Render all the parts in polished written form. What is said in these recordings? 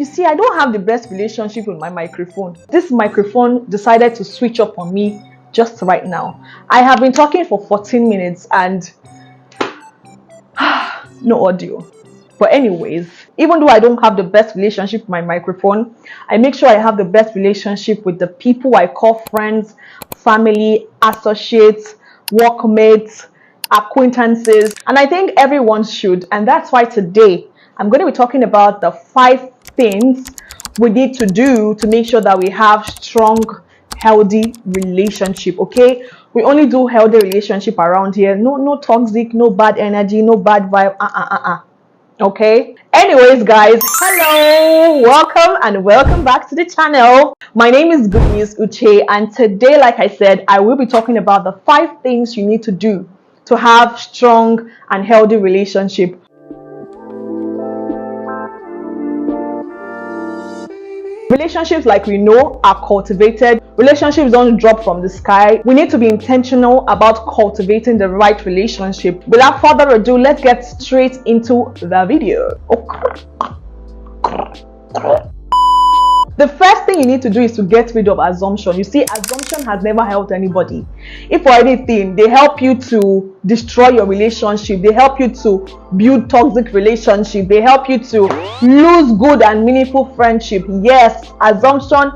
You see, I don't have the best relationship with my microphone. This microphone decided to switch up on me just right now. I have been talking for 14 minutes and no audio. But anyways, even though I don't have the best relationship with my microphone, I make sure I have the best relationship with the people I call friends, family, associates, workmates, acquaintances, and I think everyone should. And that's why today I'm going to be talking about the 5 things we need to do to make sure that we have strong, healthy relationship. Okay, we only do healthy relationship around here. No toxic, no bad energy, no bad vibe. Okay, anyways guys, hello, welcome back to the channel. My name is Good News Uche, and today, like I said, I will be talking about the 5 things you need to do to have strong and healthy relationship. Relationships, like we know, are cultivated. Relationships don't drop from the sky. We need to be intentional about cultivating the right relationship. Without further ado, let's get straight into the video. The first thing you need to do is to get rid of assumption. You see, assumption has never helped anybody. If for anything, they help you to destroy your relationship. They help you to build toxic relationship. They help you to lose good and meaningful friendship. Yes, assumption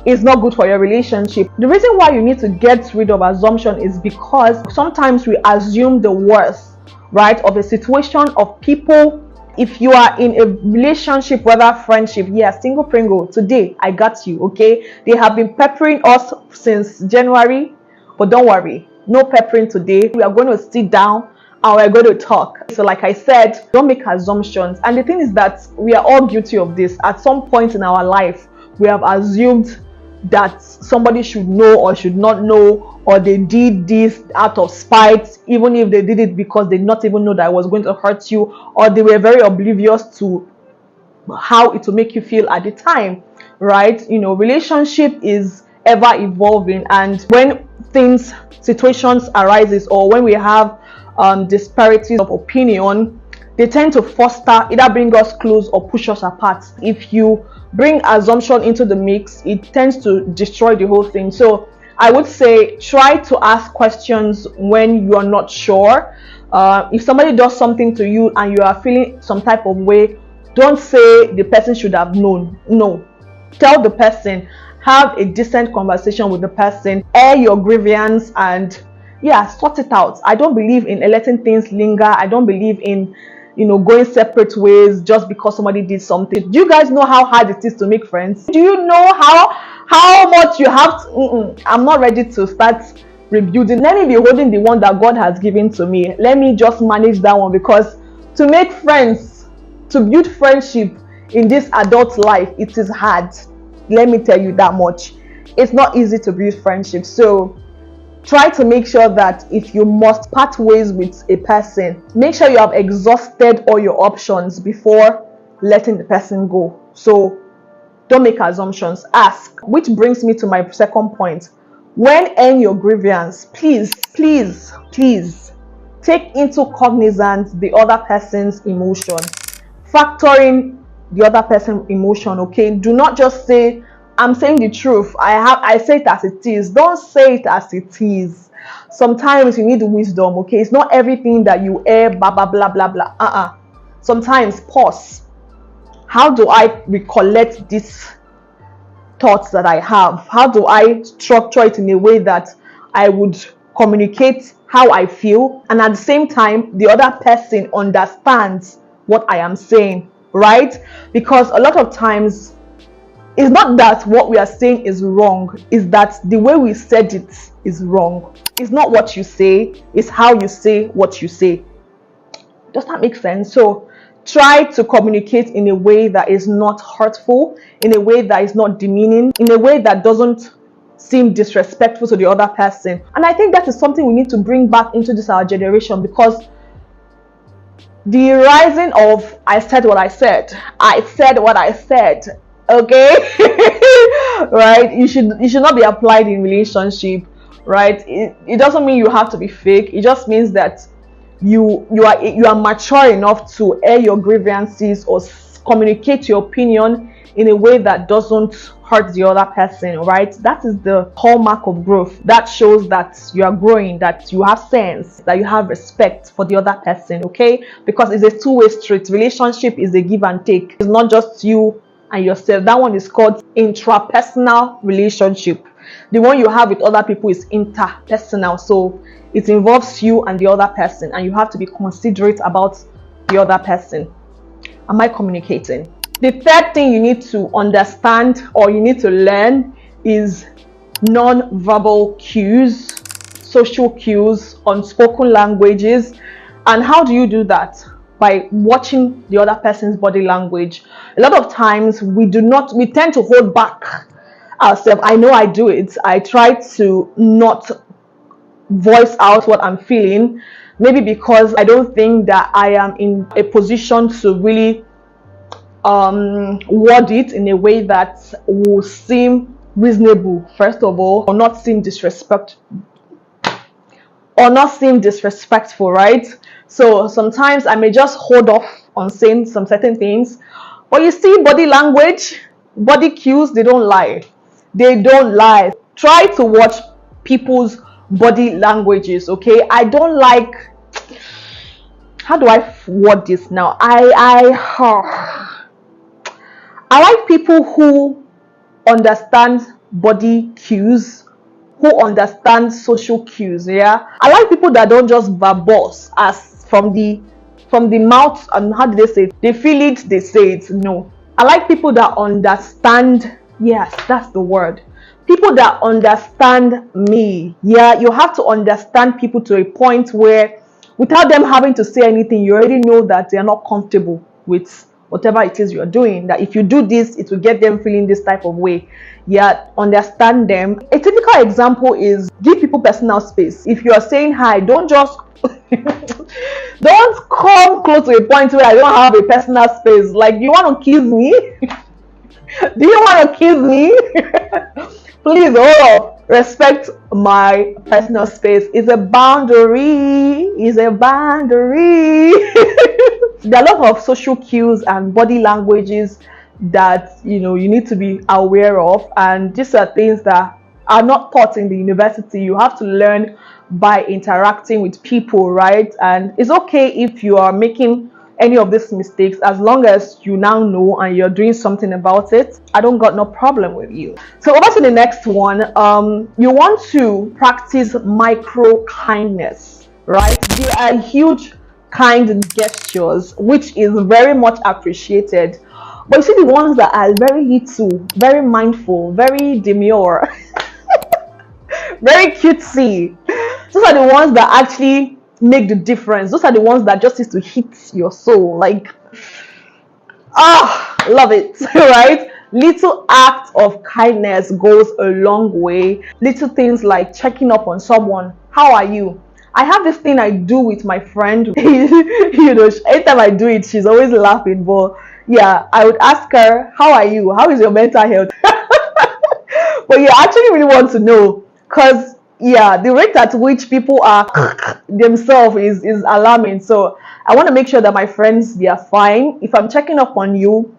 is not good for your relationship. The reason why you need to get rid of assumption is because sometimes we assume the worst, right, of a situation, of people. If you are in a relationship, whether friendship, single pringle, today I got you. Okay, they have been peppering us since January, but don't worry, no peppering today. We are going to sit down and we're going to talk. So like I said, don't make assumptions. And the thing is that we are all guilty of this. At some point in our life, we have assumed that somebody should know or should not know, or they did this out of spite, even if they did it because they did not even know that it was going to hurt you, or they were very oblivious to how it will make you feel at the time, right? You know, relationship is ever evolving, and when situations arises, or when we have disparities of opinion, they tend to foster, either bring us close or push us apart. If you bring assumption into the mix, it tends to destroy the whole thing. So I would say try to ask questions when you are not sure. If somebody does something to you and you are feeling some type of way, don't say the person should have known. No, tell the person, have a decent conversation with the person, air your grievance, and sort it out. I don't believe in letting things linger. I don't believe in going separate ways just because somebody did something. Do you guys know how hard it is to make friends? Do you know how much you have to? I'm not ready to start rebuilding. Let me be holding the one that God has given to me. Let me just manage that one, because to make friends, to build friendship in this adult life, it is hard. Let me tell you that much. It's not easy to build friendship. So try to make sure that if you must part ways with a person, make sure you have exhausted all your options before letting the person go. So don't make assumptions, ask. Which brings me to my second point. When airing your grievance, please take into cognizance the other person's emotion. Factor in the other person's emotion, okay? Do not just say, I'm saying the truth. I say it as it is. Don't say it as it is. Sometimes you need wisdom, okay? It's not everything that you air, blah, blah, blah, blah, blah. Sometimes pause. How do I recollect these thoughts that I have? How do I structure it in a way that I would communicate how I feel, and at the same time, the other person understands what I am saying, right? Because a lot of times, it's not that what we are saying is wrong, it's that the way we said it is wrong. It's not what you say, it's how you say what you say. Does that make sense? So try to communicate in a way that is not hurtful, in a way that is not demeaning, in a way that doesn't seem disrespectful to the other person. And I think that is something we need to bring back into this our generation, because the rising of I said what I said, okay, right? You should not be applied in relationship, right? It doesn't mean you have to be fake. It just means that you are mature enough to air your grievances or communicate your opinion in a way that doesn't hurt the other person, right? That is the hallmark of growth. That shows that you are growing, that you have sense, that you have respect for the other person, okay? Because it's a two-way street. Relationship is a give and take. It's not just you and yourself. That one is called intrapersonal relationship. The one you have with other people is interpersonal. So it involves you and the other person, and you have to be considerate about the other person. Am I communicating? The third thing you need to understand or you need to learn is non-verbal cues, social cues, unspoken languages. And how do you do that? By watching the other person's body language. A lot of times we tend to hold back ourselves. I know I do it. I try to not voice out what I'm feeling, maybe because I don't think that I am in a position to really word it in a way that will seem reasonable, first of all, or not seem disrespectful, right? So sometimes I may just hold off on saying some certain things. But you see, body language, body cues, they don't lie. Try to watch people's body languages, okay? I don't like, how do I word this now? I like people who understand body cues, who understand social cues. Yeah, I like people that don't just verbose as from the mouth, and how do they say it? They feel it, they say it. No, I like people that understand. Yes, that's the word. People that understand me. Yeah, you have to understand people to a point where, without them having to say anything, you already know that they are not comfortable with whatever it is you're doing, that if you do this, it will get them feeling this type of way. Yeah, understand them. A typical example is give people personal space. If you are saying hi, don't just don't come close to a point where I don't have a personal space. Like, you want to kiss me? Do you want to kiss me? Please, respect my personal space. It's a boundary. There are a lot of social cues and body languages that you need to be aware of, and these are things that are not taught in the university. You have to learn by interacting with people, right? And it's okay if you are making any of these mistakes, as long as you now know and you're doing something about it. I don't got no problem with you. So over to the next one. You want to practice micro kindness, right? There are huge kind gestures which is very much appreciated, but you see the ones that are very little, very mindful, very demure, very cutesy, those are the ones that actually make the difference. Those are the ones that just used to hit your soul, like, love it. Right? Little act of kindness goes a long way. Little things like checking up on someone. How are you? I have this thing I do with my friend. Anytime I do it, she's always laughing. But yeah, I would ask her, how are you? How is your mental health? But you actually really want to know, because yeah, the rate at which people are themselves is alarming. So I want to make sure that my friends, they are fine. If I'm checking up on you,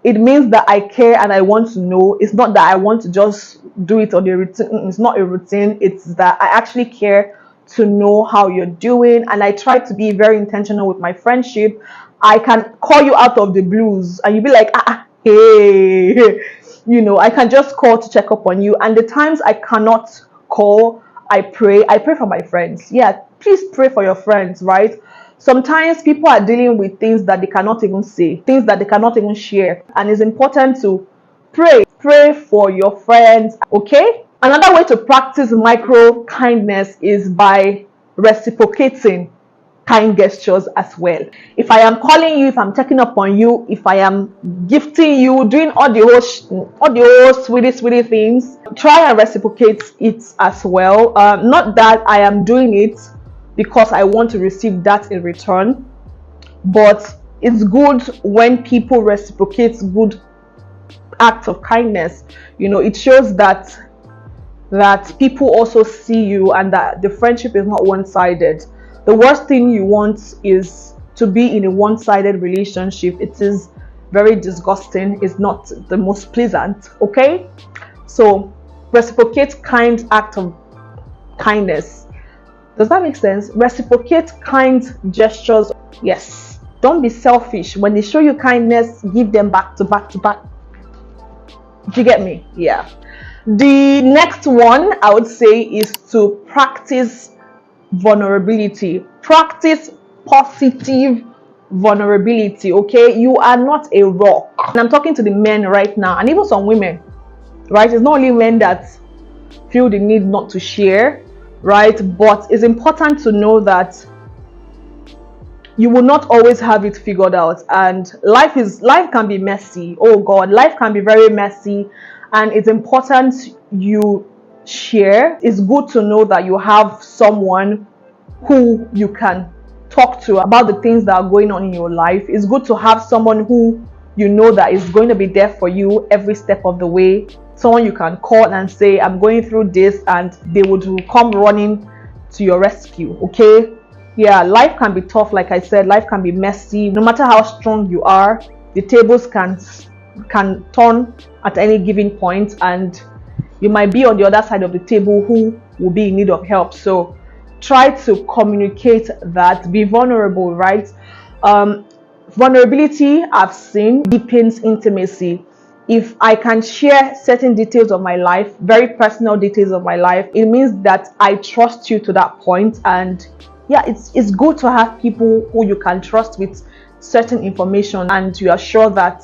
it means that I care and I want to know. It's not that I want to just do it on the routine. It's not a routine. It's that I actually care to know how you're doing, and I try to be very intentional with my friendship. I can call you out of the blues and you'll be like, hey, I can just call to check up on you. And the times I cannot call, I pray for my friends. Yeah, please pray for your friends, right? Sometimes people are dealing with things that they cannot even say, things that they cannot even share, and it's important to pray for your friends, okay? Another way to practice micro kindness is by reciprocating kind gestures as well. If I am calling you, if I'm checking up on you, if I am gifting you, doing all the whole sweetie things, try and reciprocate it as well. Not that I am doing it because I want to receive that in return, but it's good when people reciprocate good acts of kindness. It shows that people also see you and that the friendship is not one-sided. The worst thing you want is to be in a one-sided relationship. It is very disgusting. It's not the most pleasant. Okay, so reciprocate kind act of kindness. Does that make sense? Reciprocate kind gestures. Yes, don't be selfish. When they show you kindness, give them back to back to back. Do you get me? Yeah. The next one I would say is to practice vulnerability. Practice positive vulnerability. Okay, you are not a rock. And I'm talking to the men right now, and even some women, right? It's not only men that feel the need not to share, right? But it's important to know that you will not always have it figured out, and life can be messy. Oh God, life can be very messy, and it's important you share. It's good to know that you have someone who you can talk to about the things that are going on in your life. It's good to have someone who you know that is going to be there for you every step of the way. Someone you can call and say, I'm going through this, and they would come running to your rescue. Okay, yeah, life can be tough. Like I said, life can be messy. No matter how strong you are, the tables can turn at any given point, and you might be on the other side of the table who will be in need of help. So try to communicate that. Be vulnerable, right? Vulnerability, I've seen, deepens intimacy. If I can share certain details of my life, very personal details of my life, it means that I trust you to that point. And yeah, it's good to have people who you can trust with certain information, and you are sure that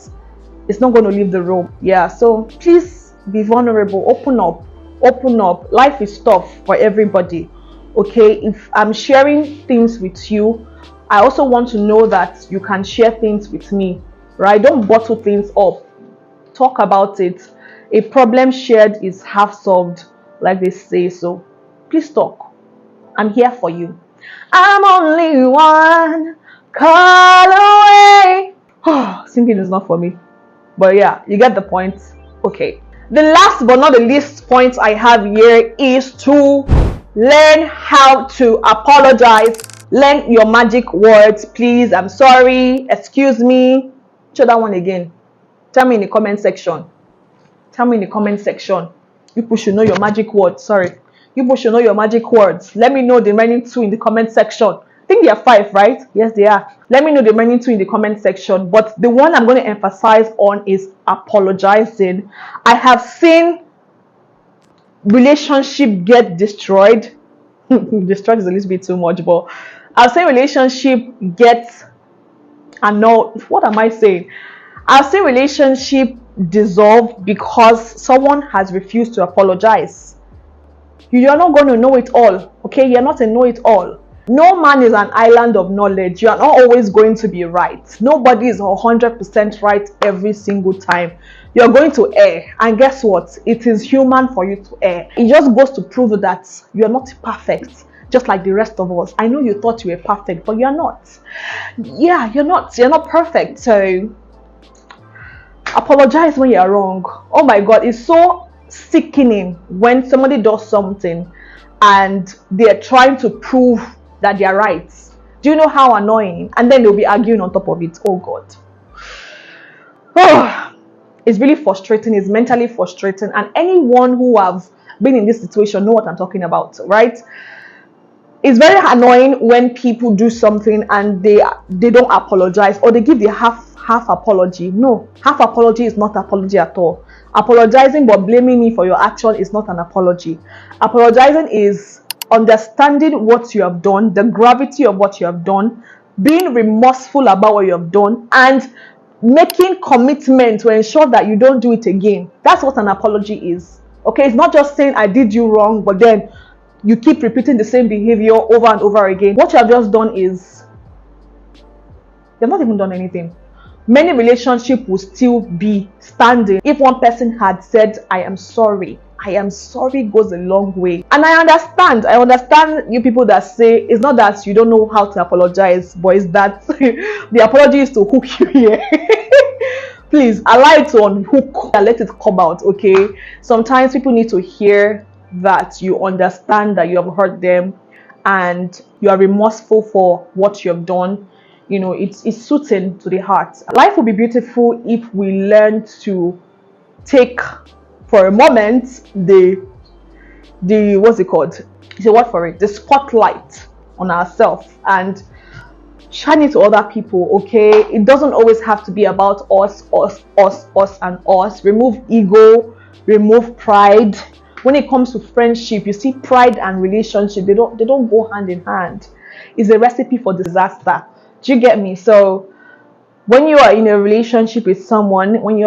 it's not going to leave the room. Yeah, so please be vulnerable. Open up. Life is tough for everybody. Okay, if I'm sharing things with you, I also want to know that you can share things with me, right? Don't bottle things up. Talk about it. A problem shared is half solved, like they say. So please talk. I'm here for you. I'm only one call away. Singing is not for me, but yeah, you get the point. Okay, the last but not the least point I have here is to learn how to apologize. Learn your magic words. Please, I'm sorry, excuse me. Show that one again. Tell me in the comment section. You people should know your magic words. Sorry, you people should know your magic words. Let me know the remaining two in the comment section. I think there are 5, right? Yes, they are. Let me know the remaining 2 in the comment section. But the one I'm going to emphasize on is apologizing. I have seen relationship get destroyed. Destroyed is a little bit too much, but I've seen relationship get annulled. What am I saying? I've seen relationship dissolve because someone has refused to apologize. You are not going to know it all. Okay, you're not a know-it-all. No man is an island of knowledge. You are not always going to be right. Nobody is 100% right every single time. You're going to err, and guess what? It is human for you to err. It just goes to prove that you're not perfect, just like the rest of us. I know you thought you were perfect, but you're not. Yeah, you're not perfect. So apologize when you're wrong. Oh my God, it's so sickening when somebody does something and they're trying to prove that they're right. Do you know how annoying? And then they'll be arguing on top of it. Oh God. Oh, it's really frustrating. It's mentally frustrating. And anyone who have been in this situation know what I'm talking about, right? It's very annoying when people do something and they don't apologize, or they give the half apology. No, half apology is not apology at all. Apologizing but blaming me for your action is not an apology. Apologizing is understanding what you have done, the gravity of what you have done, being remorseful about what you have done, and making commitment to ensure that you don't do it again. That's what an apology is. Okay, it's not just saying I did you wrong, but then you keep repeating the same behavior over and over again. What you have just done is you've not even done anything. Many relationships will still be standing if one person had said, I am sorry. I am sorry goes a long way. And I understand you people that say it's not that you don't know how to apologize, but it's that the apology is to hook you here. Please allow it to unhook and let it come out. Okay, sometimes people need to hear that you understand that you have hurt them and you are remorseful for what you have done. it's soothing to the heart. Life will be beautiful if we learn to take for a moment the what's it called? It's a word for it, the spotlight on ourselves and shine it to other people. Okay, it doesn't always have to be about us, and us. Remove ego, remove pride. When it comes to friendship, you see, pride and relationship, they don't go hand in hand. It's a recipe for disaster. Do you get me? So when you are in a relationship with someone, when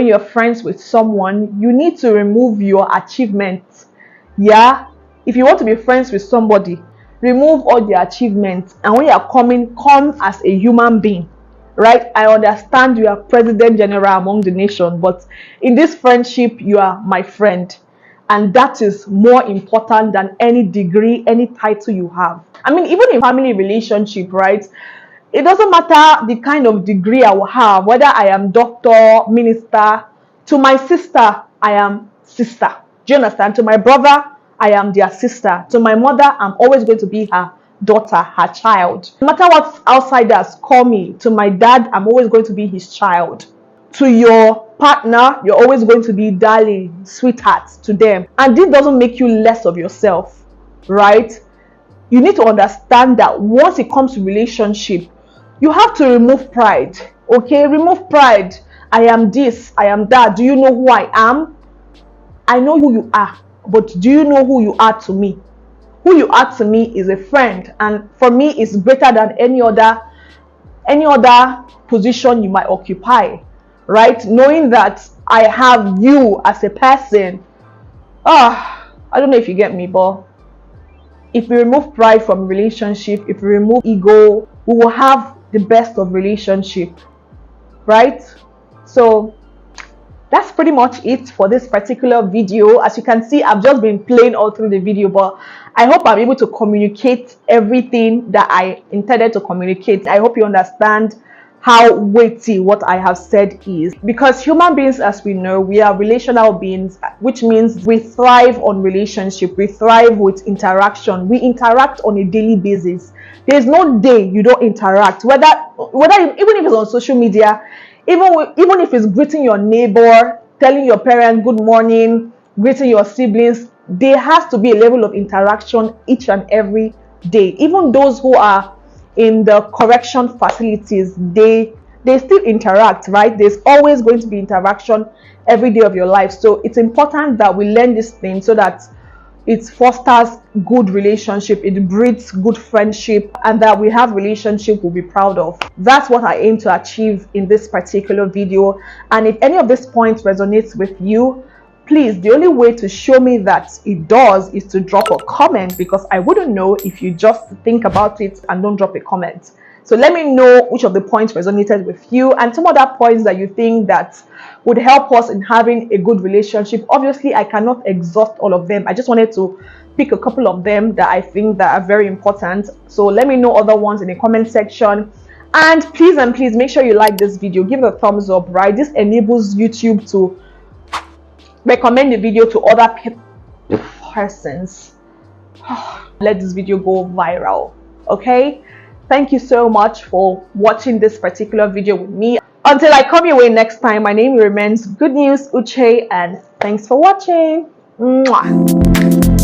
you're friends with someone, you need to remove your achievements. Yeah, if you want to be friends with somebody, remove all the achievements, and when you are come as a human being, right? I understand you are president general among the nation, but in this friendship, you are my friend, and that is more important than any degree, any title you have. I mean, even in family relationship, right? It doesn't matter the kind of degree I will have, whether I am doctor, minister. To my sister, I am sister. Do you understand? To my brother, I am their sister. To my mother, I'm always going to be her daughter, her child. No matter what outsiders call me, to my dad, I'm always going to be his child. To your partner, you're always going to be darling, sweetheart to them. And this doesn't make you less of yourself, right? You need to understand that once it comes to relationship, you have to remove pride. Okay, remove pride. I am this, I am that. Do you know who I am? I know who you are, but do you know who you are to me? Who you are to me is a friend, and for me it's greater than any other position you might occupy, right? Knowing that I have you as a person. I don't know if you get me, but if we remove pride from relationship, if we remove ego, we will have the best of relationship, right? So that's pretty much it for this particular video. As you can see, I've just been playing all through the video, but I hope I'm able to communicate everything that I intended to communicate. I hope you understand how weighty what I have said is, because human beings, as we know, we are relational beings, which means we thrive on relationship, we thrive with interaction, we interact on a daily basis. There's no day you don't interact, whether even if it's on social media, even if it's greeting your neighbor, telling your parents good morning, greeting your siblings. There has to be a level of interaction each and every day. Even those who are in the correction facilities, they still interact, right? There's always going to be interaction every day of your life. So it's important that we learn this thing so that it fosters good relationship, it breeds good friendship, and that we have relationship we'll be proud of. That's what I aim to achieve in this particular video. And if any of these points resonates with you, please, the only way to show me that it does is to drop a comment, because I wouldn't know if you just think about it and don't drop a comment. So let me know which of the points resonated with you, and some other points that you think that would help us in having a good relationship. Obviously, I cannot exhaust all of them. I just wanted to pick a couple of them that I think that are very important. So let me know other ones in the comment section. And please make sure you like this video, give it a thumbs up, right? This enables YouTube to recommend the video to other persons. Let this video go viral. Okay, thank you so much for watching this particular video with me. Until I come your way next time, my name remains Good News Uche, and thanks for watching. Mwah.